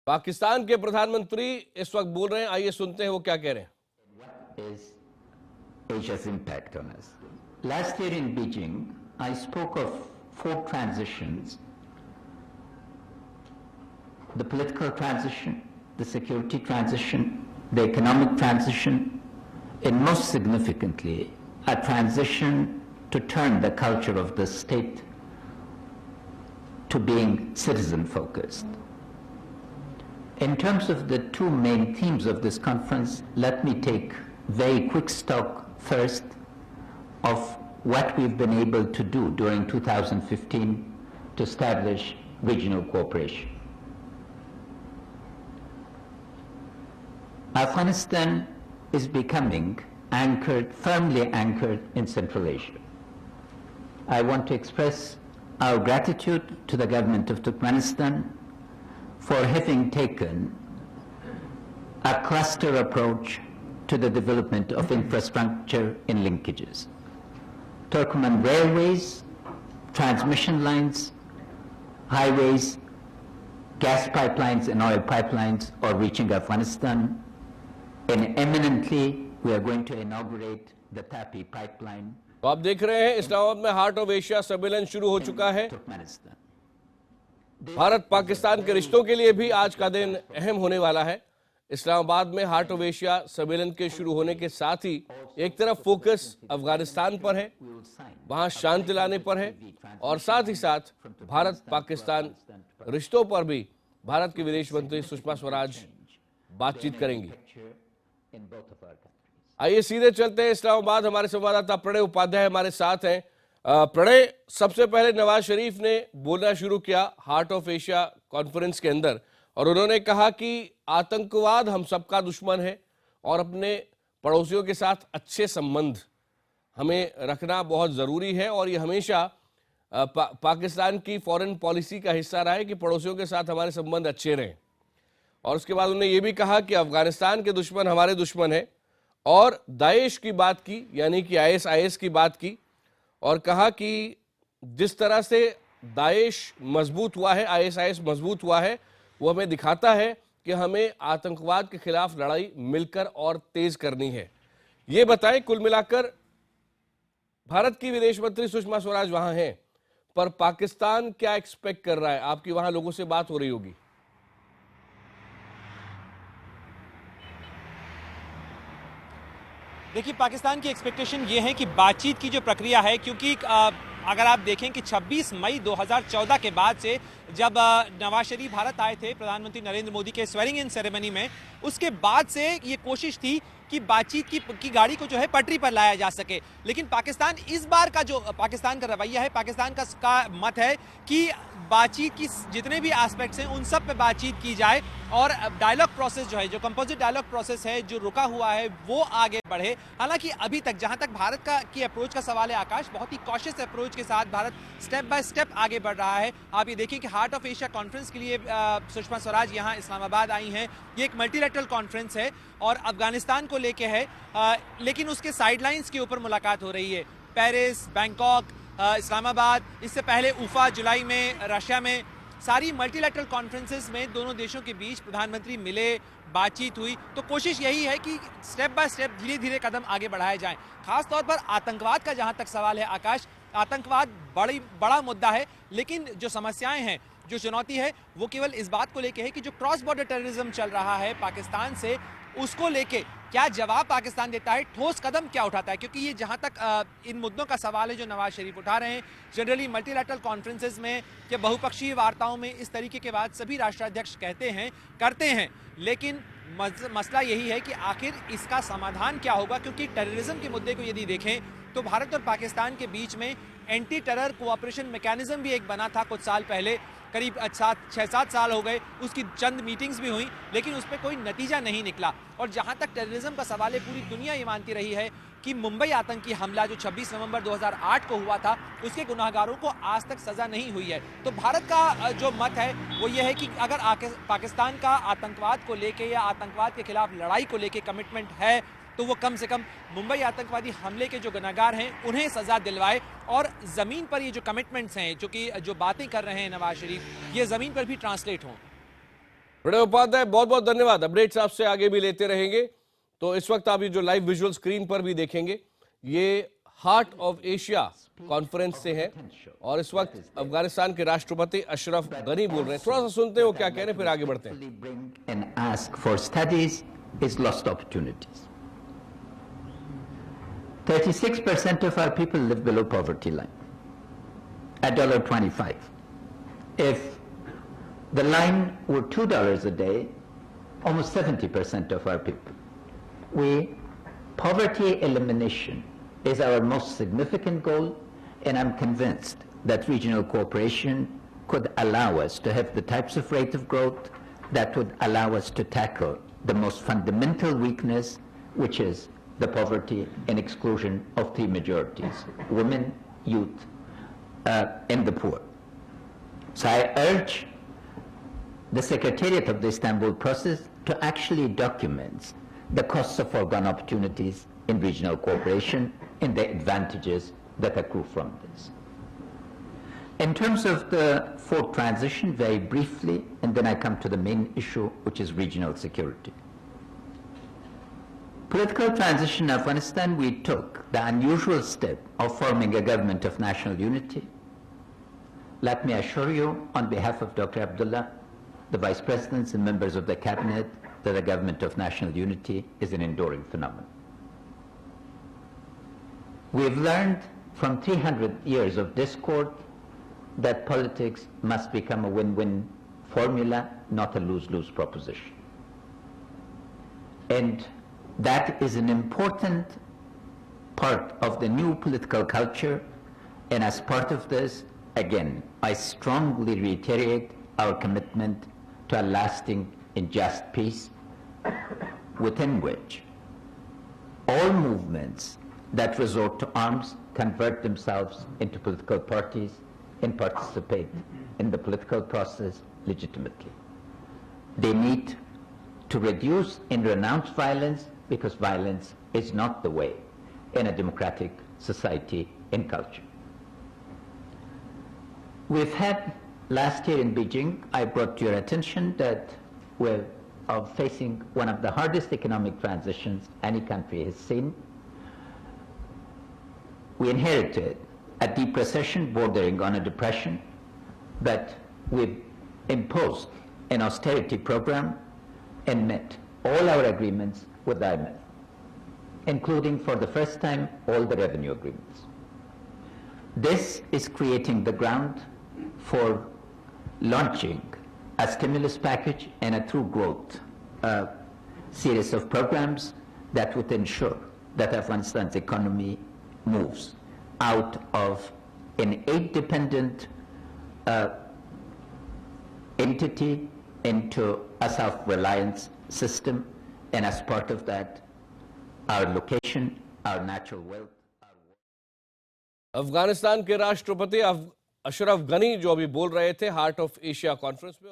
पाकिस्तान के प्रधानमंत्री इस वक्त बोल रहे हैं, आइए सुनते हैं वो क्या कह रहे हैं। What is Asia's impact on us? Last year in Beijing, I spoke of 4 transitions: the political transition, the security transition, the economic transition, and most significantly, a transition to turn the culture of the state to being citizen-focused. In terms of the 2 main themes of this conference, let me take very quick stock first of what we've been able to do during 2015 to establish regional cooperation. Afghanistan is becoming firmly anchored in Central Asia. I want to express our gratitude to the government of Turkmenistan for having taken a cluster approach to the development of infrastructure in linkages. Turkmen railways, transmission lines, highways, gas pipelines and oil pipelines are reaching Afghanistan, and imminently we are going to inaugurate the Tapi pipeline. तो आप देख रहे हैं इस्लामाबाद में heart of Asia सम्मेलन शुरू हो चुका है। भारत पाकिस्तान के रिश्तों के लिए भी आज का दिन अहम होने वाला है। इस्लामाबाद में हार्ट ऑफ एशिया सम्मेलन के शुरू होने के साथ ही एक तरफ फोकस अफगानिस्तान पर है, वहां शांति लाने पर है, और साथ ही साथ भारत पाकिस्तान रिश्तों पर भी भारत की विदेश मंत्री सुषमा स्वराज बातचीत करेंगी। आइए सीधे चलते हैं इस्लामाबाद। हमारे संवाददाता प्रणय उपाध्याय हमारे साथ हैं। प्रणय, सबसे पहले नवाज शरीफ ने बोलना शुरू किया हार्ट ऑफ एशिया कॉन्फ्रेंस के अंदर, और उन्होंने कहा कि आतंकवाद हम सबका दुश्मन है और अपने पड़ोसियों के साथ अच्छे संबंध हमें रखना बहुत ज़रूरी है, और ये हमेशा पाकिस्तान की फॉरेन पॉलिसी का हिस्सा रहा है कि पड़ोसियों के साथ हमारे संबंध अच्छे रहें। और उसके बाद उन्होंने ये भी कहा कि अफगानिस्तान के दुश्मन हमारे दुश्मन है, और दाइश की बात की, यानी कि ISIS की बात की, और कहा कि जिस तरह से दाइश मजबूत हुआ है, ISIS मजबूत हुआ है, वो हमें दिखाता है कि हमें आतंकवाद के खिलाफ लड़ाई मिलकर और तेज करनी है। ये बताएं, कुल मिलाकर भारत की विदेश मंत्री सुषमा स्वराज वहां हैं, पर पाकिस्तान क्या एक्सपेक्ट कर रहा है? आपकी वहां लोगों से बात हो रही होगी। देखिए, पाकिस्तान की एक्सपेक्टेशन ये है कि बातचीत की जो प्रक्रिया है, क्योंकि अगर आप देखें कि 26 मई 2014 के बाद से जब नवाज शरीफ भारत आए थे प्रधानमंत्री नरेंद्र मोदी के स्वेरिंग इन सेरेमनी में, उसके बाद से ये कोशिश थी कि बातचीत की गाड़ी को जो है पटरी पर लाया जा सके। लेकिन पाकिस्तान इस बार का जो पाकिस्तान का रवैया है, पाकिस्तान का मत है कि बातचीत की जितने भी एस्पेक्ट्स हैं उन सब पे बातचीत की जाए, और डायलॉग प्रोसेस जो है, जो कंपोजिट डायलॉग प्रोसेस है, जो रुका हुआ है, वो आगे बढ़े। हालांकि अभी तक जहां तक भारत की अप्रोच का सवाल है आकाश, बहुत ही कॉशियस अप्रोच के साथ भारत स्टेप बाय स्टेप आगे बढ़ रहा है। आप ये देखिए कि हार्ट ऑफ एशिया कॉन्फ्रेंस के लिए सुषमा स्वराज यहाँ इस्लामाबाद आई हैं। ये एक मल्टीलैटरल कॉन्फ्रेंस है और अफगानिस्तान को लेके है, लेकिन उसके साइडलाइंस के ऊपर मुलाकात हो रही है। पेरिस, बैंकॉक, इस्लामाबाद, इससे पहले उफा जुलाई में रशिया में, सारी मल्टीलैटरल कॉन्फ्रेंसेस में दोनों देशों के बीच प्रधानमंत्री मिले, बातचीत हुई। तो कोशिश यही है कि स्टेप बाय स्टेप धीरे धीरे कदम आगे बढ़ाए जाएं। खास तौर पर आतंकवाद का जहां तक सवाल है आकाश, आतंकवाद बड़ा मुद्दा है, लेकिन जो समस्याएं हैं, जो चुनौती है, वो केवल इस बात को लेके है कि जो क्रॉस बॉर्डर टेररिज्म चल रहा है पाकिस्तान से, उसको लेके क्या जवाब पाकिस्तान देता है, ठोस कदम क्या उठाता है। क्योंकि ये जहां तक इन मुद्दों का सवाल है जो नवाज शरीफ उठा रहे हैं, जनरली मल्टीलैटरल कॉन्फ्रेंसेस में या बहुपक्षीय वार्ताओं में इस तरीके के बात सभी राष्ट्राध्यक्ष कहते हैं, करते हैं, लेकिन मसला यही है कि आखिर इसका समाधान क्या होगा। क्योंकि टेररिज्म के मुद्दे को यदि देखें तो भारत और पाकिस्तान के बीच में एंटी टेरर कोऑपरेशन मैकेनिज्म भी एक बना था कुछ साल पहले, करीब 6-7 साल हो गए, उसकी चंद मीटिंग्स भी हुई, लेकिन उस पर कोई नतीजा नहीं निकला। और जहां तक टेररिज्म का सवाल है, पूरी दुनिया ये मानती रही है कि मुंबई आतंकी हमला जो 26 नवंबर 2008 को हुआ था, उसके गुनाहगारों को आज तक सजा नहीं हुई है। तो भारत का जो मत है वो ये है कि अगर पाकिस्तान का आतंकवाद को लेके या आतंकवाद के खिलाफ लड़ाई को लेके कमिटमेंट है, तो वो कम से कम मुंबई आतंकवादी हमले के जो गुनहगार हैं उन्हें सजा दिलवाए, और ज़मीन पर ये जो कमिटमेंट्स हैं, जो बातें कर रहे हैं नवाज शरीफ, ये ज़मीन पर भी ट्रांसलेट हों। प्रणय उपाध्याय, बहुत बहुत धन्यवाद। अपडेट्स आपसे आगे भी लेते रहेंगे। तो इस वक्त आप ये जो लाइव विजुअल स्क्रीन पर भी देखेंगे, ये हार्ट ऑफ एशिया कॉन्फ्रेंस से है और इस वक्त अफगानिस्तान के राष्ट्रपति अशरफ गनी बोल रहे हैं। थोड़ा सा सुनते हैं वो क्या कह रहे हैं, फिर आगे बढ़ते हैं। And ask for studies is lost opportunities. 36% of our people live below poverty line at $1.25. If the line were $2 a day, almost 70% of our people. Poverty elimination is our most significant goal, and I'm convinced that regional cooperation could allow us to have the types of rate of growth that would allow us to tackle the most fundamental weakness, which is the poverty and exclusion of three majorities: women, youth, and the poor. So I urge the Secretariat of the Istanbul process to actually document the costs of foregone opportunities in regional cooperation and the advantages that accrue from this. In terms of the fourth transition, very briefly, and then I come to the main issue, which is regional security. Political transition in Afghanistan, we took the unusual step of forming a government of national unity. Let me assure you, on behalf of Dr. Abdullah, the vice presidents and members of the cabinet, that the government of national unity is an enduring phenomenon. We've learned from 300 years of discord that politics must become a win-win formula, not a lose-lose proposition. And that is an important part of the new political culture, and as part of this, again, I strongly reiterate our commitment to a lasting and just peace, within which all movements that resort to arms convert themselves into political parties and participate in the political process legitimately. They need to reduce and renounce violence, because violence is not the way in a democratic society and culture. We've had, last year in Beijing, I brought to your attention that we're facing one of the hardest economic transitions any country has seen. We inherited a deep recession bordering on a depression, but we've imposed an austerity program and met all our agreements with the IMF, including for the first time all the revenue agreements. This is creating the ground for launching a stimulus package and a true growth series of programs that would ensure that Afghanistan's economy moves out of an aid-dependent entity into a self-reliance system, and as part of that, our location, our natural wealth. Afghanistan के राष्ट्रपति अशरफ गनी जो अभी बोल रहे थे heart of Asia conference में।